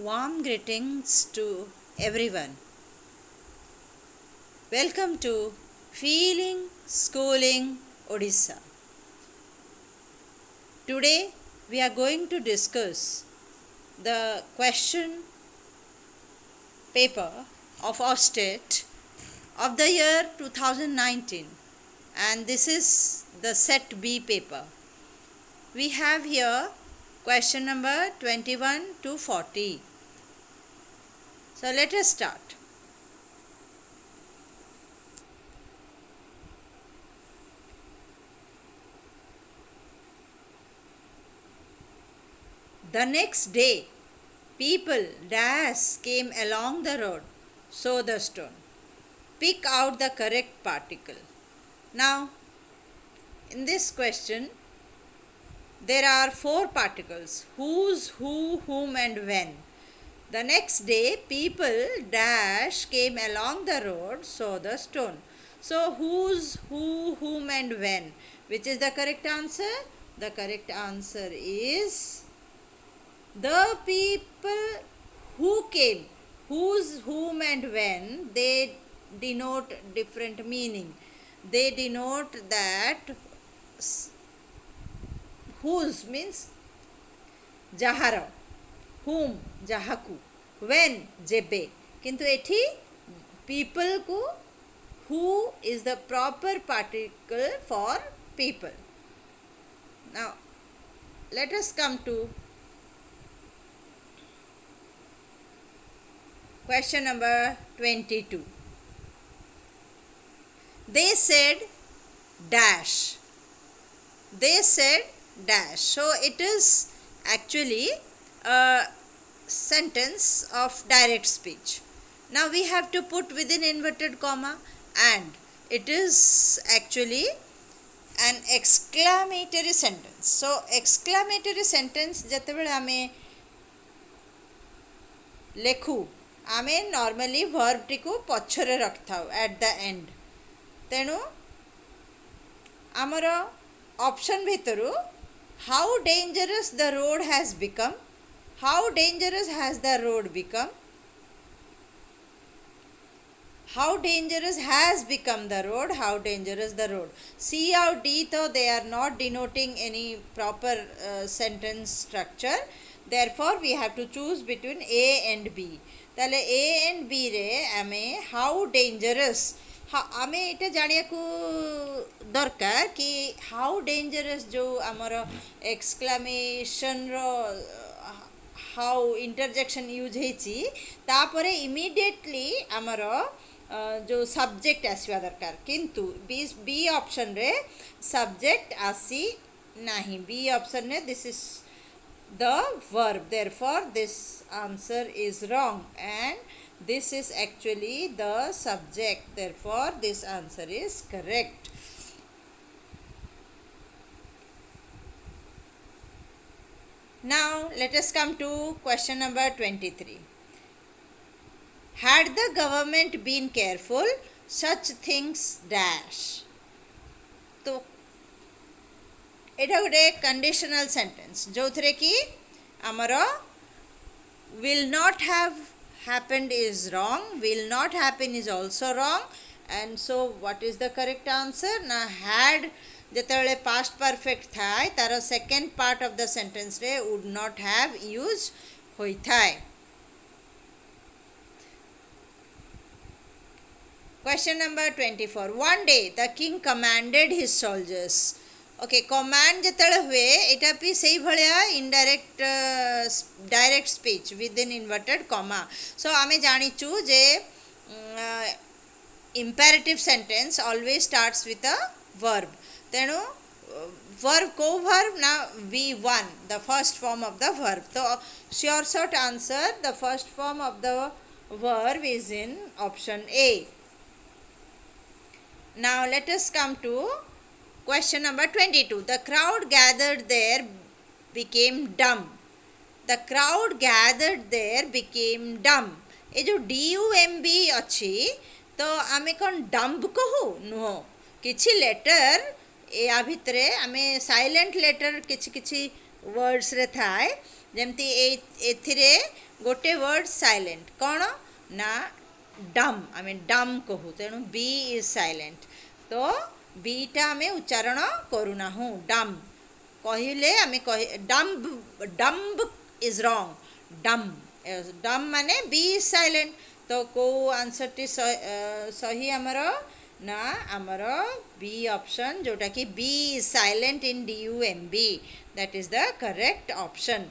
Warm greetings to everyone. Welcome to Feeling Schooling Odisha. Today we are going to discuss the question paper of our state of the year 2019, and this is the set B paper. We have here question number 21 to 40. So let us start. The next day, people came along the road, saw the stone. Pick out the correct particle. Now, in this question, there are four particles: whose, who, whom, and when. The next day, people came along the road, saw the stone. So, whose, who, whom, and when? Which is the correct answer? The correct answer is the people who came. Whose, whom, and when, they denote different meaning. They denote that whose means jahara, whom jahaku, when jebe, kintu ethi people ku who is the proper particle for people. Now let us come to question number 22. They said dash. They said dash. So it is actually a sentence of direct speech. Now we have to put within inverted comma, and it is actually an exclamatory sentence. So exclamatory sentence ଯେତେବେଳେ ଆମେ ଲେଖୁ ଆମେ normally ଭର୍ବଟିକୁ ପଛରେ ରଖିଥାଉ at the end. ତେଣୁ ଆମର option ଭିତରୁ how dangerous the road has become, how dangerous has the road become, how dangerous has become the road, how dangerous the road. C or D though they are not denoting any proper sentence structure, therefore we have to choose between A and B. ताले A and B रे आमे how dangerous आमे इटा जानिया को दरकार कि how dangerous जो आमरो exclamation रो how interjection यूज हेची तापरे immediately आमरो जो सब्जेक्ट आसवा दरकार, किंतु बी ऑप्शन रे सब्जेक्ट आसी नहीं. बी ऑप्शन रे this is the verb, therefore this answer is wrong, and this is actually the subject, therefore this answer is correct. Now let us come to question number 23. Had the government been careful, such things dash. तो एटा गोटे conditional sentence जो थे कि आमर will not have happened is wrong, will not happen is also wrong, and so what is the correct answer ना had जिते past perfect थाए तार second part of the sentence रे वुड नॉट हैव यूज होता है. Question number 24. One day the king commanded his soldiers. Okay command जिते हुए यहाँ भी से भाया indirect direct speech with in inverted comma. So आमे जानीचु जे imperative sentence always starts with a verb. तेणु वर्ब को वर्ब ना V1 the first form of the verb. तो sure short answer the first form of the verb is in option A. Now let us come to question number 22. The crowd gathered there became dumb. The crowd gathered there became dumb. ये जो DUMB अच्छी तो आमे कौन dumb कहू नुह किछि letter या भितरे आमे साइलेंट लेटर किछि किछि वर्ड्स रे थाए जेमती एथिरे गोटे वर्ड साइलेंट कौन ना डम आम डम कहू तेणु बी इज साइलेंट तो बीटा आम उच्चारण करूना डम कहले आम कह डम्ब डम्ब इज रॉन्ग डम डम माने बी इज साइलेंट तो को आंसर टी सही आमर ना आमर बी ऑप्शन जोटा कि B is silent in DUMB that is the correct option.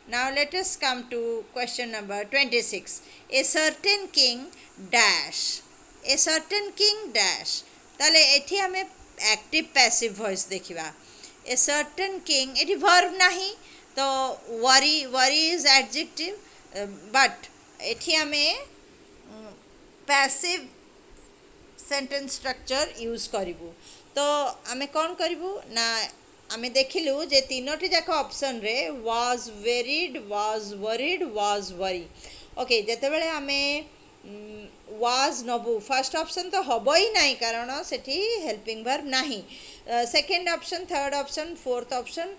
Now let us come to question number 26. A certain king dash a certain king dash ताले एठी हमें एक्टिव पैसिव वॉइस देखिबा a certain king एठी verb नहीं तो worry is adjective but एठी हमें passive sentence structure use करिवु तो आमे कौन करिवु ना आमे देखिलु जे तीनोटी जाक ऑप्शन रे was varied was worried was worry okay जेते बेले आमे वाज नबु फर्स्ट ऑप्शन तो हबो ही नहीं कारण सेठी हेल्पिंग वर्ब नहीं second option third option fourth option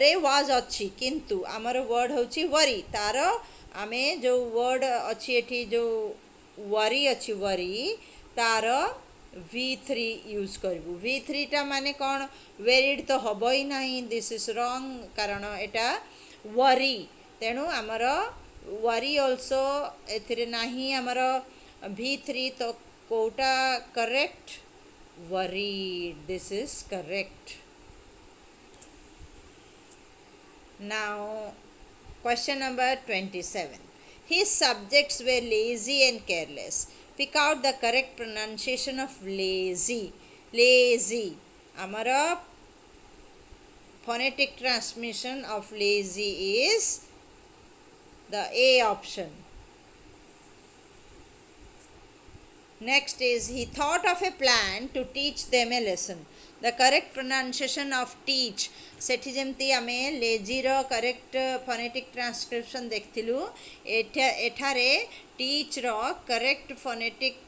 रे वाज अच्छी किंतु आमर वर्ड होची वरी तार आमे जो वर्ड अच्छी एठी जो वरी अच्छी वरी तार V3 यूज करू V3 टा माने कौन वेरिड तो हम ही नहीं दिस इज रॉन्ग कारण एटा वरी तेणु आमर वरी ऑल्सो एथिरे नहीं आमर V3 तो कोटा correct worried this is correct now question number 27 His subjects were lazy and careless. Pick out the correct pronunciation of lazy. Lazy. Amara phonetic transmission of lazy is the A option. Next is he thought of a plan to teach them a lesson. The correct pronunciation of teach सेठी जमती आमे लेजी रो correct phonetic transcription देखथिलु एठारे teach रो correct phonetic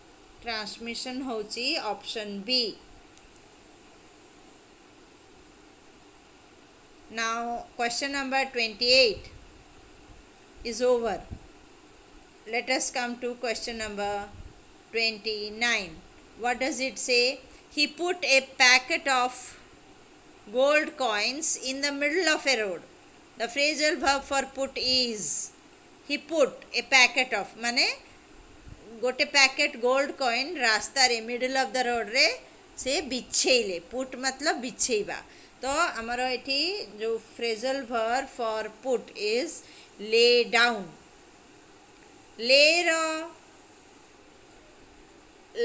transmission होची option B now question number 28 is over. Let us come to question number 29. What does it say? He put a packet of gold coins in the middle of a road. The phrasal verb for put is he put a packet of माने गोटे packet gold coin रास्ता रे middle of the road रे से बिछेले put मतलब बिछेबा तो आमर एठी जो phrasal verb for put is lay down lay रो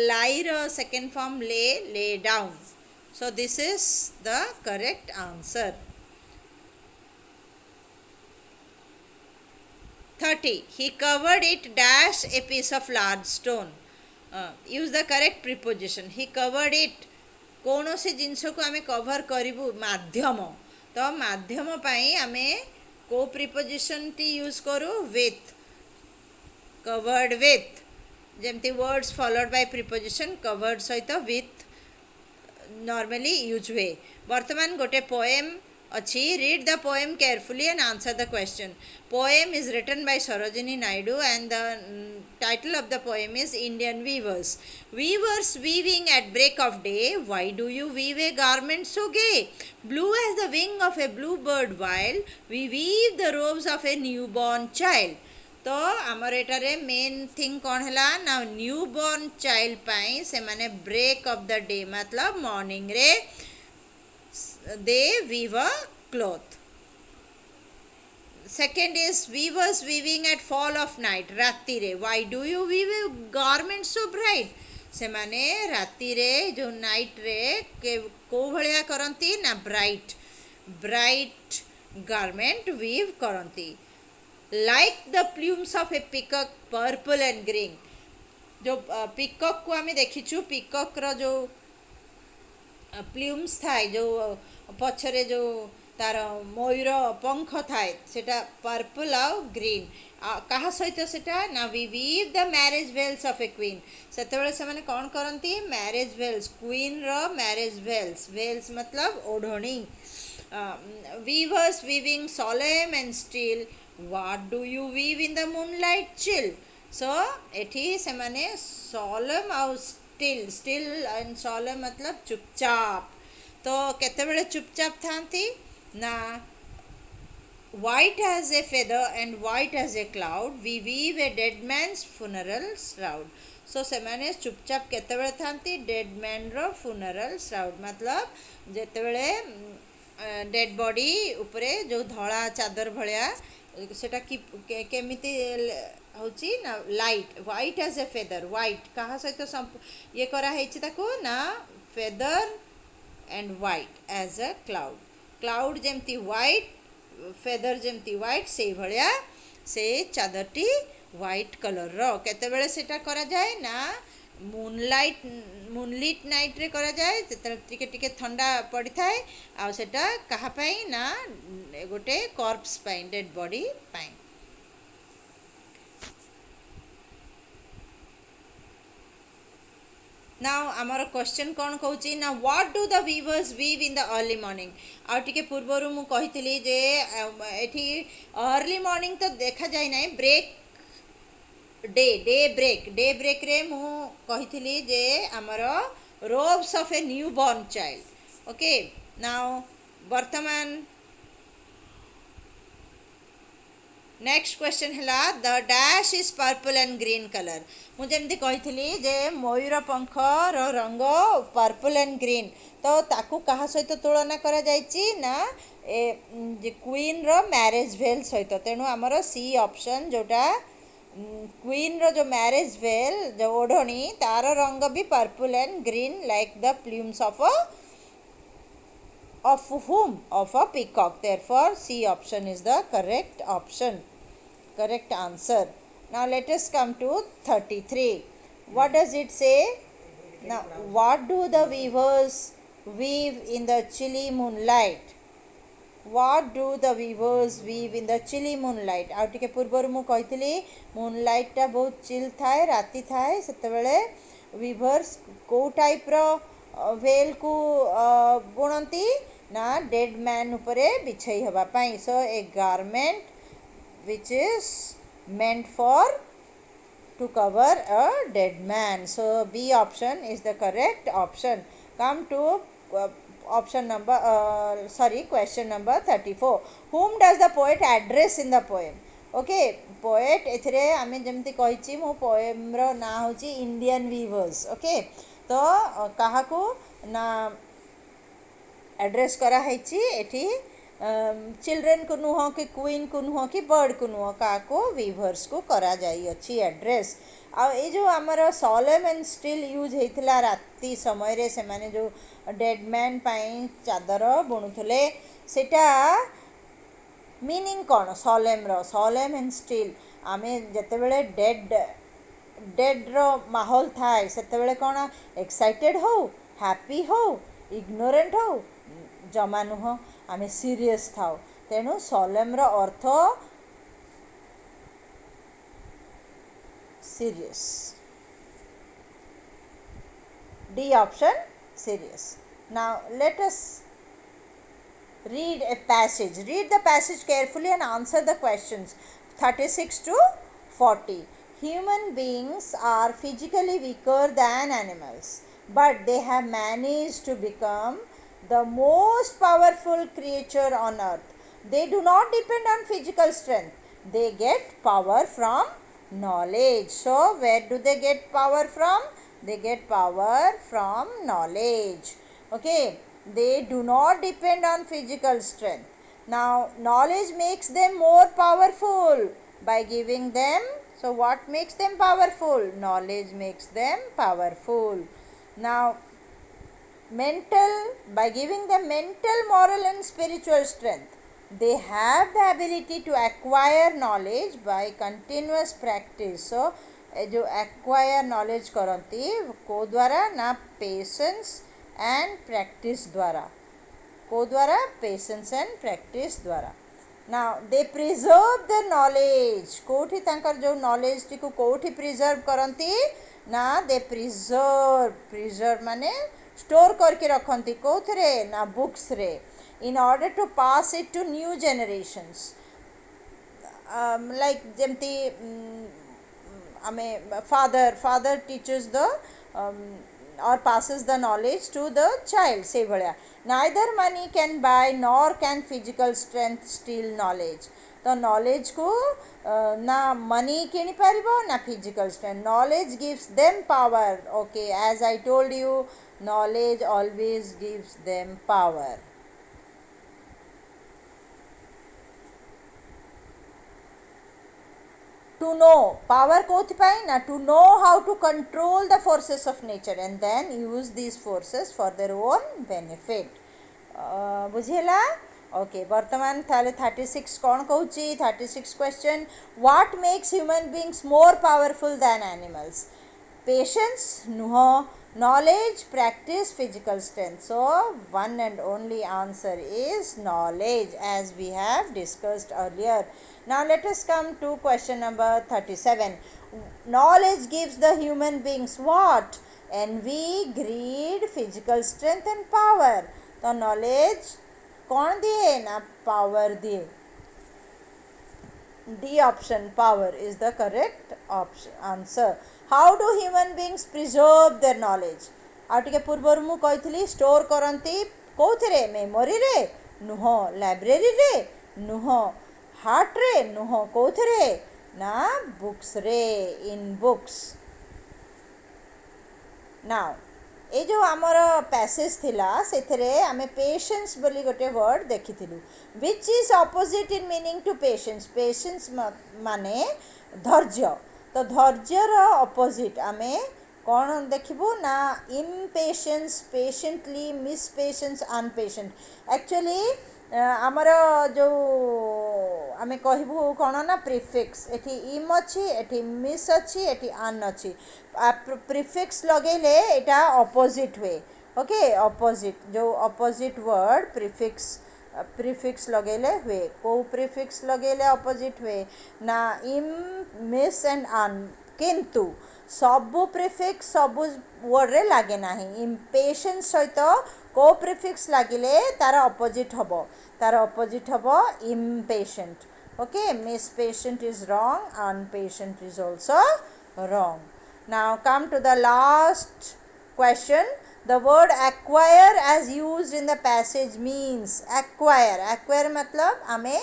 लाई रो second form lay down so this is the correct answer 30 he covered it dash a piece of large stone use the correct preposition he covered it कौन से जिनस को आमे cover करिवु माध्यम तो माध्यम पाई आमे को प्रिपोजिशन टी यूज करू विथ कवर्ड विथ जेमती words followed by preposition covered सहित विथ normally यूज हुए वर्तमान गोटे पोएम अच्छी read the poem carefully and answer the question poem is written by Sarojini Naidu and the title of the poem is Indian weavers weavers weaving at break of day why do you weave a garment so gay blue as the wing of a blue bird wild we weave the robes of a new born child तो आमर एटारे main thing कौन है ना new born child पाई से माने break of the day मतलब morning रे they weave a cloth second is weavers weaving at fall of night राति रे why do you weave a garment so bright से माने राति रे जो नाइट रे को भलिया करंती ना ब्राइट ब्राइट गारमेंट वीव करंती like the plumes of a peacock purple and green जो पिकॉक को आमे देखिछु पिकॉक रो जो प्लूम्स थाए जो पछरे जो तार मयूर पंख थाए सेटा पर्पल आ ग्रीन कहा सहित सेटा ना we weave the marriage veils of a queen सेतेबेले से माने कोन करंती मैरिज वेल्स क्वीन रो मैरिज वेल्स वेल्स मतलब ओढ़णी weavers weaving solemn and still what do you weave in the moonlight? Chill. So एठी से माने solemn और still and solemn मतलब चुपचाप. तो केते बेले चुपचाप थांती ना white as a feather and white as a cloud we weave a dead man's funeral shroud. So ସେମାନେ ଚୁପଚାପ କେତେବେଳେ ଥାନ୍ତି dead man ର funeral shroud मतलब ଯେତେବେଳେ ଡେଡ୍ ବଡି ଉପରେ ଯେଉଁ ଧଳା ଚାଦର ଭଳିଆ ସେଟା କି କେମିତି ହେଉଛି ନା light white as a feather white କାହା ସହିତ ଇଏ କରାହେଇଛି ତାକୁ ନା feather and white as a cloud ଯେମିତି ହ୍ୱାଇଟ୍ ଫେଦର ଯେମିତି ହ୍ୱାଇଟ୍ ସେଇଭଳିଆ ସେ ଚାଦରଟି ହ୍ୱାଇଟ୍ କଲର୍ର କେତେବେଳେ ସେଇଟା କରାଯାଏ ନା ମୁନଲିଟ୍ ନାଇଟ୍ରେ କରାଯାଏ ଯେତେବେଳେ ଟିକେ ଟିକେ ଥଣ୍ଡା ପଡ଼ିଥାଏ ଆଉ ସେଟା କାହା ପାଇଁ ନା ଗୋଟେ କର୍ପସ୍ ପାଇଁ ଡେଡ୍ ବଡି ପାଇଁ. Now ଆମର क्वेश्चन कौन कहूँ ना what do the weavers weave in the early morning आ टिके पूर्वर मु कहितली जे एठी अर्ली मॉर्निंग तो देखा जाए ना ब्रेक डे ब्रेक रे मु कहितली जे हमर ropes of a new born child. Okay now वर्तमान नेक्स्ट क्वेश्चन है the dash is purple and green colour. मुझे कही जे मयूर पंखर रंग पर्पल एंड ग्रीन तो ताकू कहा सहित तुलना करा जायछि ना क्वीन रो मैरेज भेल सहित तेणु आमर सी ऑप्शन जोटा क्वीन रो जो मैरेज भेल जो ओढ़णी तार रंग भी purple and green like the plumes of whom of a peacock. Therefore C option is the correct answer. Now let us come to 33. What does it say? Now what do the weavers weave in the chilly moonlight? What do the weavers weave in the chilly moonlight? आउ टिके पूर्वर मु कहितली moonlight टा बहुत chill थाए राति थाए सेतेबेले viewers को टाइप रो वेल को बुणती ना डेड मैन उपरे बिछाई हवा पाई. सो ए garment which is meant for to cover a dead man. So B option is the correct option. Come to question number 34. Whom does the poet address in the poem? Okay, poet एथिरे आमे जेमती कहिछि मो poem रो ना होछि Indian viewers. Okay तो काहाकू ना address करा हैछि एठी children को नुह कि क्वीन को नुह कि बर्ड को नुह क्या वीवर्स को करा जाई अच्छी एड्रेस. आ जो आमर सॉलेम एंड स्टिल यूज होता राति समय रे से माने जो डेड मैन पाई चादर बुणुले सेटा मीनिंग कौन सॉलेम एंड स्टिल आमे जतेबेले डेड रो माहौल थाए सेतेबेले कौन एक्साइटेड हो हैप्पी हो इग्नोरेंट हो जमा नुह आमे सीरियस थाओ तेणु सॉलेम रो अर्थ serious. D option serious. Now let us read a passage. Read the passage carefully and answer the questions 36 to 40. Human beings are physically weaker than animals, but they have managed to become the most powerful creature on earth. They do not depend on physical strength. They get power from knowledge. So where do they get power from? They get power from knowledge. Okay, they do not depend on physical strength. Now knowledge makes them more powerful by giving them. So what makes them powerful? Knowledge makes them powerful. Now by giving them mental, moral and spiritual strength, they have the ability to acquire knowledge by continuous practice. So जो acquire knowledge करती को द्वारा ना patience and practice द्वारा patience and practice द्वारा. Now they preserve the knowledge. कोठी तांकर जो knowledge टी को कोठी preserve करती ना they preserve माने स्टोर करके रखती कौथरे ना बुक्स रे in order to pass it to new generations. like jemti ame father teaches the um, or passes the knowledge to the child say bhaliya neither money can buy nor can physical strength steal knowledge तो knowledge को ना money किनी पारिबो ना physical strength knowledge gives them power okay as I told you knowledge always gives them power to know power kothpai na to know how to control the forces of nature and then use these forces for their own benefit बुझेला okay वर्तमान थाले 36 कौन कहूची 36 question what makes human beings more powerful than animals patience नुह knowledge practice physical strength so one and only answer is knowledge as we have discussed earlier now let us come to question number 37 knowledge gives the human beings what envy greed physical strength and power तो knowledge कौन दिए ना power दिए D option power is the correct option answer how do human beings preserve their knowledge आ टिके पूर्वर मु कहितली store करंती कोथरे memory रे नुह लाइब्रेरी रे नुह हार्ट रे नुह कोथरे ना बुक्स रे इन बुक्स नाउ ए जो आमर पैसेज थिला सेथरे आमे पेशेंस बोली गोटे वर्ड देखिथिलु which is opposite in meaning to patience patience माने धैर्य तो धैर्यर ऑपोजिट आमे कौन देखिबू ना impatience patiently mispatience unpatient actually आमर जो आमे कहबू कौन ना प्रिफिक्स एठी इम अच्छी एठी मिस अच्छी एठी अन अच्छी प्रिफिक्स लगेले एटा ऑपोजिट हुए ओके ऑपोजिट जो ऑपोजिट वर्ड प्रिफिक्स लगेले हुए को प्रिफिक्स लगेले ऑपोजिट हुए ना इम मिस एंड अन किंतु सबु प्रिफिक्स सबु वर्ड रे लागे नाही इम्पेशेंस सहित को प्रिफिक्स लागिले तार ऑपोजिट हबो impatient okay mispatient is wrong unpatient is also wrong now come to the last question the word acquire as used in the passage means acquire मतलब आमे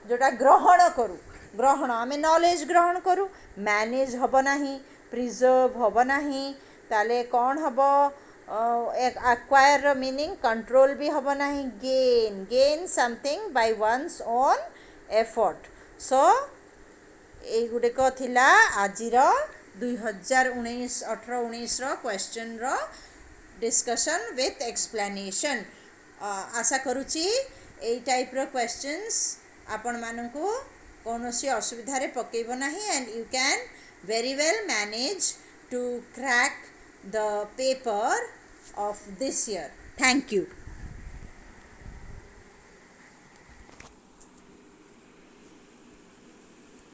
जोटा ग्रहण आमे नॉलेज ग्रहण करू मैनेज हबो नाही प्रिजर्व हबो नाही ताले कौन हबो acquire मीनिंग कंट्रोल भी हबो नाही gain something by one's own effort so এই गुड़िक थिला आजिर 2019-18-19 क्वेश्चन रो डिस्कशन विथ एक्सप्लेनेशन आशा करुच्ची এই टाइप रो क्वेश्चंस आपण मानकू कौनसी असुविधा रे पकेइबो नाही and you can very well manage to crack the paper of this year. Thank you.